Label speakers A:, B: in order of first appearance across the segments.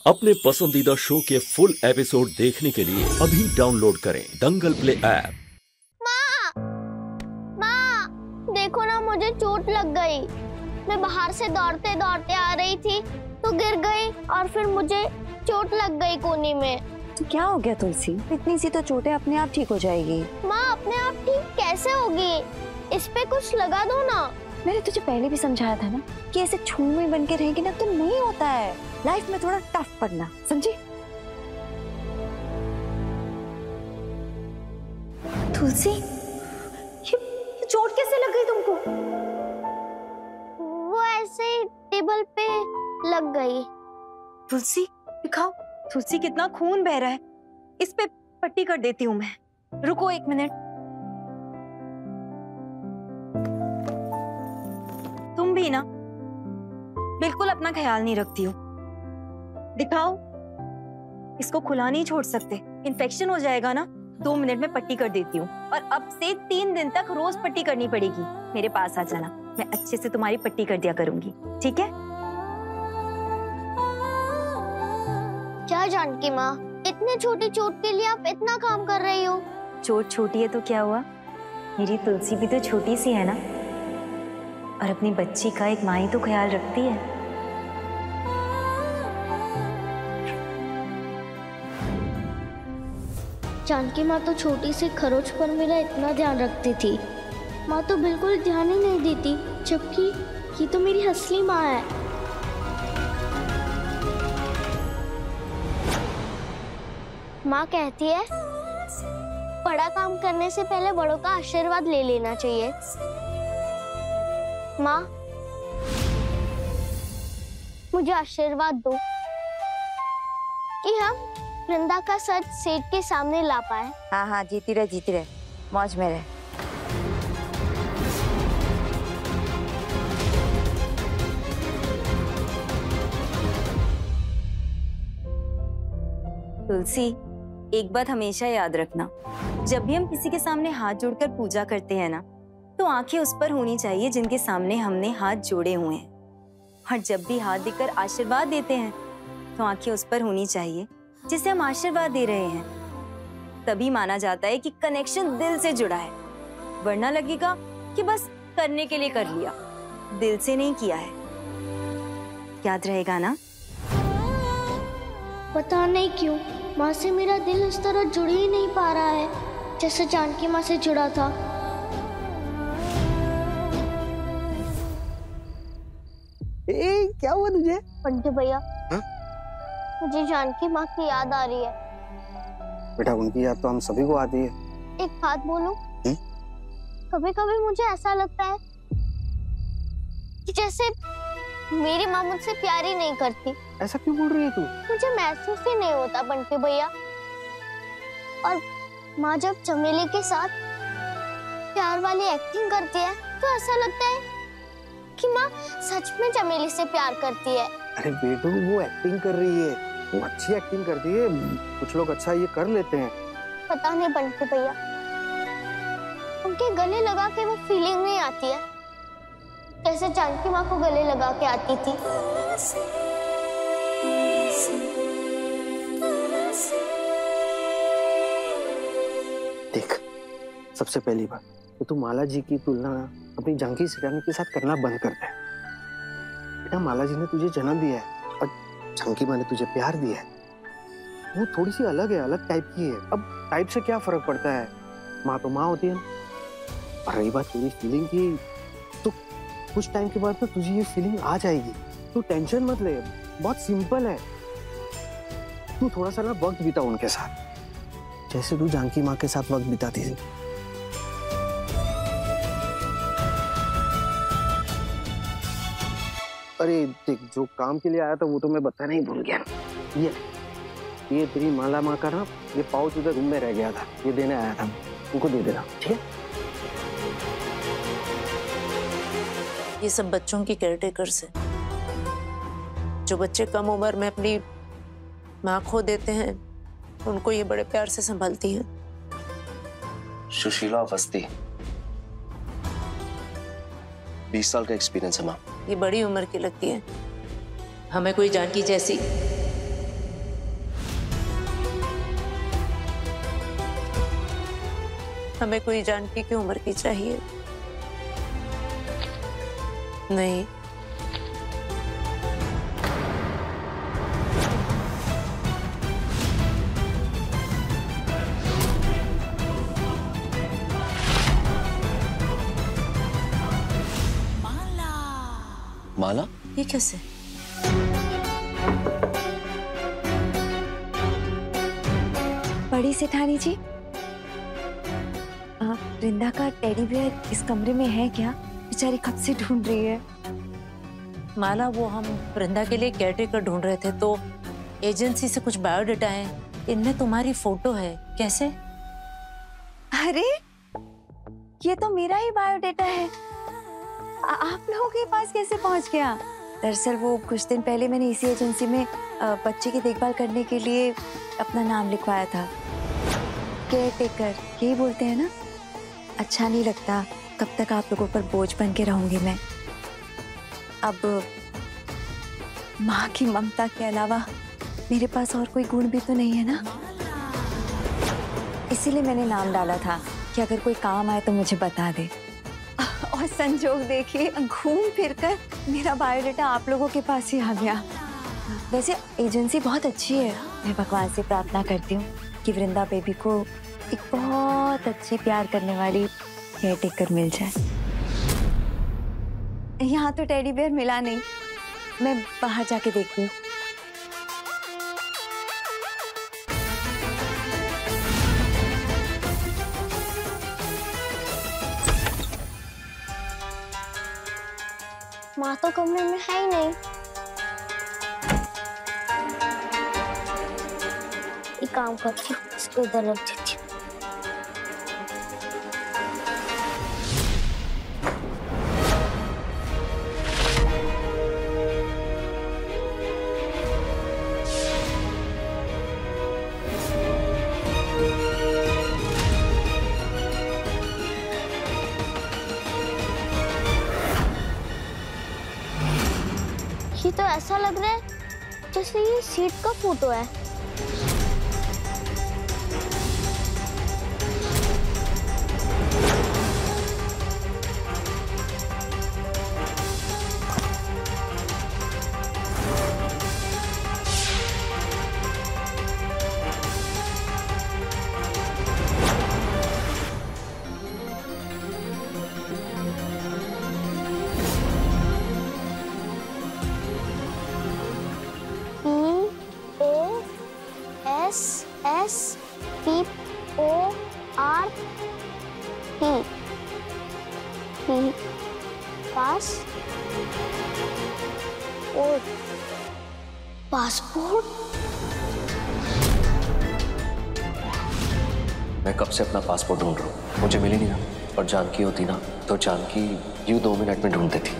A: अपने पसंदीदा शो के फुल एपिसोड देखने के लिए अभी डाउनलोड करें दंगल प्ले ऐप।
B: माँ, माँ, देखो ना मुझे चोट लग गई। मैं बाहर से दौड़ते दौड़ते आ रही थी तो गिर गई और फिर मुझे चोट लग गई कोहनी में।
C: तो क्या हो गया तुलसी? इतनी सी तो चोट है, अपने आप ठीक हो जाएगी।
B: माँ अपने आप ठीक कैसे होगी? इस पे कुछ लगा दो ना।
C: मैंने तुझे पहले भी समझाया था ना कि ऐसे छूई बन के रहेगी ना तो नहीं होता है। लाइफ में थोड़ा टफ बनना, समझी? तुलसी, ये चोट कैसे लग गई तुमको?
B: वो ऐसे ही टेबल पे लग गई।
C: तुलसी दिखाओ, तुलसी कितना खून बह रहा है। इस पे पट्टी कर देती हूँ मैं। रुको 1 मिनट। तुम भी ना बिल्कुल अपना ख्याल नहीं रखती हो। दिखाओ, इसको खुला नहीं छोड़ सकते, इन्फेक्शन हो जाएगा ना। 2 मिनट में पट्टी कर देती हूँ और अब से 3 दिन तक रोज पट्टी करनी पड़ेगी। मेरे पास आ जाना, मैं अच्छे से तुम्हारी पट्टी कर दिया करूंगी, ठीक है?
B: क्या जानकी माँ, इतनी छोटी चोट के लिए आप इतना काम कर रही हो?
C: चोट छोटी है तो क्या हुआ, मेरी तुलसी भी तो छोटी सी है ना, और अपनी बच्ची का एक माँ ही तो ख्याल रखती है।
B: जानकी माँ तो छोटी सी खरोच पर मेरा इतना ध्यान रखती थी। माँ तो बिल्कुल ध्यान ही नहीं देती, जबकि ये तो मेरी असली माँ है। माँ कहती है बड़ा काम करने से पहले बड़ों का आशीर्वाद ले लेना चाहिए। माँ, मुझे आशीर्वाद दो कि हम वृंदा का सच सेठ के सामने ला पाए।
C: हाँ हाँ, जीती रहे, मौज में रहे। तुलसी, एक बात हमेशा याद रखना, जब भी हम किसी के सामने हाथ जोड़कर पूजा करते हैं ना, तो आंखें उस पर होनी चाहिए जिनके सामने हमने हाथ जोड़े हुए हैं। और जब भी हाथ देकर आशीर्वाद देते हैं तो आंखें उस पर होनी चाहिए जिसे हम आशीर्वाद दे रहे हैं। तभी माना जाता है कि कनेक्शन दिल से जुड़ा है, वरना लगेगा कि बस करने के लिए कर लिया, दिल से नहीं किया है। याद रहेगा ना?
B: पता नहीं क्यों माँ से मेरा दिल उस तरह जुड़ ही नहीं पा रहा है जैसे जानकी माँ से जुड़ा था।
D: क्या हुआ तुझे?
B: बंटी भैया, मुझे जानकी माँ की याद आ रही है।
D: बेटा, उनकी याद तो हम सभी को आती है।
B: एक बात बोलूं? कभी कभी मुझे ऐसा लगता है कि जैसे मेरी माँ मुझसे प्यार ही नहीं करती।
D: ऐसा क्यों बोल रही है तू?
B: मुझे महसूस ही नहीं होता बंटी भैया। और माँ जब चमेली के साथ प्यार वाली एक्टिंग करती है तो ऐसा लगता है कि माँ सच में चमेली से प्यार करती है।
D: अरे बेटू, वो एक्टिंग कर रही है, वो अच्छी एक्टिंग करती है। कुछ लोग अच्छा ये कर लेते हैं।
B: पता नहीं बंटी भैया, उनके गले लगा के वो फीलिंग नहीं आती है जैसे जानकी माँ को गले लगा के आती थी।
D: देख, सबसे पहली बात तो तू माला जी की तुलना अपनी जानकी सिरानी के साथ करना बंद कर दे। बेटा, माला जी ने तुझे जन्म दिया है और जानकी माँ ने तुझे प्यार दिया है। वो थोड़ी सी अलग है, अलग टाइप की है। अब टाइप से क्या फर्क पड़ता है, माँ तो माँ होती है। और रही बात तेरी फीलिंग की, तो कुछ टाइम के बाद तो तुझे ये फीलिंग आ जाएगी। तू टेंशन मत ले, बहुत सिंपल है। तू थोड़ा सा ना वक्त बिता उनके साथ, जैसे तू जानकी माँ के साथ वक्त बिताती थी। अरे देख, जो काम के लिए आया था वो तो मैं बताना ही भूल गया। ये तेरी माला माँ का ना ये पाउच उधर रूम में रह गया था, ये देने आया था, उनको दे देना, ठीक है?
E: ये सब बच्चों की केयरटेकर्स है। जो बच्चे कम उम्र में अपनी माँ खो देते हैं, उनको ये बड़े प्यार से संभालती हैं।
F: सुशीला अवस्थी, 20 साल का एक्सपीरियंस है माँ।
E: ये बड़ी उम्र की लगती है, हमें कोई जानकी जैसी हमें कोई जानकी की उम्र की चाहिए। नहीं,
F: माला?
E: ये कैसे?
C: बड़ी सेठानी जी, वृंदा का टेडी बियर इस कमरे में है क्या? बेचारी कब से ढूंढ रही है।
E: माला, वो हम वृंदा के लिए केयरटेकर ढूंढ रहे थे तो एजेंसी से कुछ बायोडाटा है, इनमें तुम्हारी फोटो है। कैसे?
C: अरे ये तो मेरा ही बायोडाटा है। आप लोगों के पास कैसे पहुंच गया? दरअसल वो कुछ दिन पहले मैंने इसी एजेंसी में बच्चे की देखभाल करने के लिए अपना नाम लिखवाया था। केयरटेकर यही बोलते हैं ना? अच्छा नहीं लगता, कब तक आप लोगों पर बोझ बन के रहूंगी मैं। अब माँ की ममता के अलावा मेरे पास और कोई गुण भी तो नहीं है ना, इसीलिए मैंने नाम डाला था कि अगर कोई काम आए तो मुझे बता दे। और संजोग देखिए, घूम फिर कर मेरा बायोडाटा आप लोगों के पास ही आ गया। वैसे एजेंसी बहुत अच्छी है। मैं भगवान से प्रार्थना करती हूँ कि वृंदा बेबी को एक बहुत अच्छी प्यार करने वाली केयरटेकर मिल जाए। यहाँ तो टेडी बेयर मिला नहीं, मैं बाहर जाके देखती हूँ।
B: माँ तो कमरे में है ही नहीं। एक काम करती हूँ, इसको इधर रख देती हूँ। ये तो ऐसा लग रहा है जैसे ये सीट का फोटो है। पासपोर्ट?
F: मैं कब से अपना पासपोर्ट ढूंढ रहा हूँ, मुझे मिली नहीं ना। और जानकी होती ना तो जानकी यूं 2 मिनट में ढूंढ देती।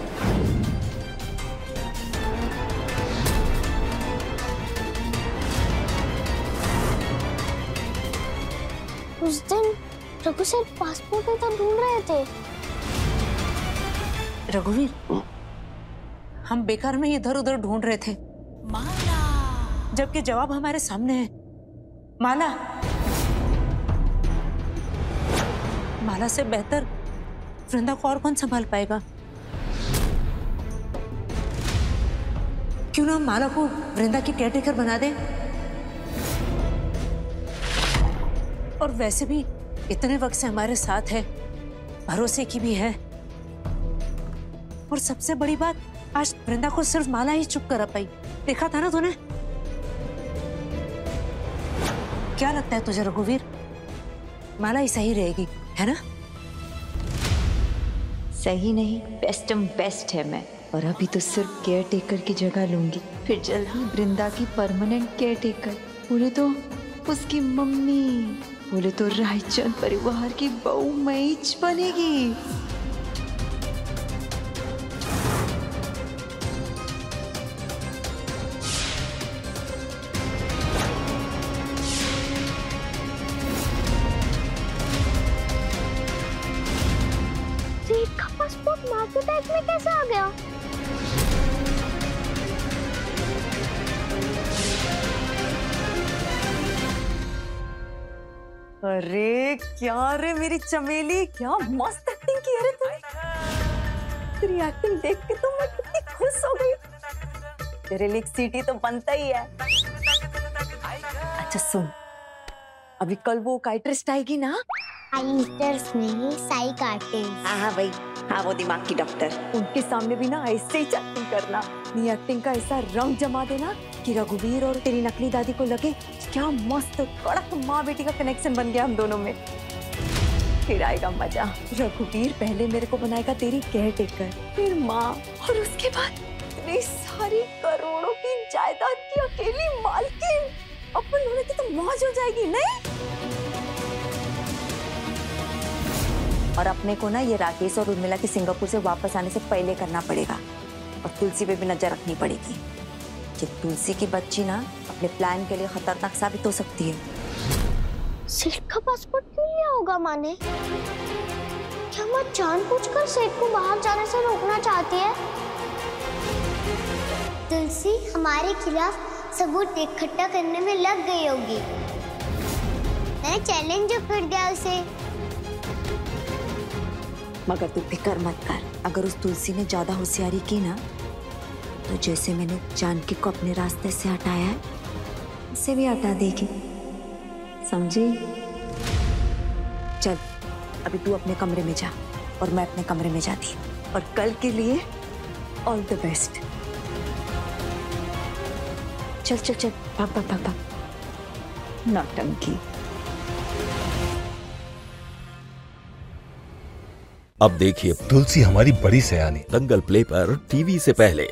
B: उस दिन रघु सर पासपोर्ट में तो ढूंढ रहे थे।
E: रघुवीर, हम बेकार में इधर उधर ढूंढ रहे थे, जबकि जवाब हमारे सामने है। माला, माला से बेहतर वृंदा को और कौन संभाल पाएगा? क्यों ना माला को वृंदा की केयरटेकर बना दे? और वैसे भी इतने वक्त से हमारे साथ है, भरोसे की भी है। और सबसे बड़ी बात, आज वृंदा को सिर्फ माला ही चुप करा पाई। देखा था ना तूने? क्या लगता है तुझे रघुवीर, माला ही सही रहेगी, है ना?
C: सही नहीं, बेस्ट है मैं। और अभी तो सिर्फ केयरटेकर की जगह लूंगी, फिर जल्द ही वृंदा की परमानेंट केयरटेकर। बोले तो उसकी मम्मी, बोले तो रायचंद परिवार की बहू मैच बनेगी।
B: पासपोर्ट मार्केट बैग में कैसे आ गया?
C: अरे क्या रे मेरी चमेली, क्या मस्त एक्टिंग की है रे तूने। तेरी एक्टिंग देख के तो मैं कितनी खुश हो गई। तेरे लिए एक सीटी तो बनता ही है। अच्छा सुन, अभी कल वो काइट्रिस्ट आएगी ना?
B: काइट्रिस्ट नहीं, साइकाट्रिस्ट।
C: हाँ भाई, हाँ वो दिमाग की डॉक्टर। उनके सामने भी ना ऐसे ही एक्टिंग करना। अपनी एक्टिंग का ऐसा रंग जमा देना कि रघुवीर और तेरी नकली दादी को लगे क्या मस्त कड़क माँ बेटी का कनेक्शन बन गया हम दोनों में। फिर आएगा मजा। रघुवीर पहले मेरे को बनाएगा तेरी केयर टेकर, फिर माँ, और उसके बाद इतनी सारी करोड़ों की जायदाद की अकेली मालकिन। अपन दोनों की तो मौज हो जाएगी नहीं? और अपने को ना ये राकेश और उर्मिला के सिंगापुर से वापस आने से पहले करना पड़ेगा। और तुलसी पे भी नजर रखनी पड़ेगी। ये तुलसी की बच्ची ना अपने प्लान के लिए खतरनाक साबित हो सकती है।
B: सेठ का पासपोर्ट क्यों लिया होगा माँ ने? क्या माँ जानबूझकर सेठ को बाहर जाने से रोकना चाहती है? तुलसी हमारे खिलाफ सबूत इकट्ठा करने में लग गई होगी। मैंने चैलेंज कर दिया उसे।
C: मगर तू फिक्र मत कर, अगर उस तुलसी ने ज्यादा होशियारी की ना तो जैसे मैंने जानकी को अपने रास्ते से हटाया है उसे भी हटा देगी, समझी? चल अभी तू अपने कमरे में जा और मैं अपने कमरे में जाती हूँ। और कल के लिए ऑल द बेस्ट। चल चल चल, भाग भाग भाग भाग। नौटंकी।
A: अब देखिए
G: तुलसी हमारी बड़ी सयानी।
A: दंगल प्ले पर टीवी से पहले।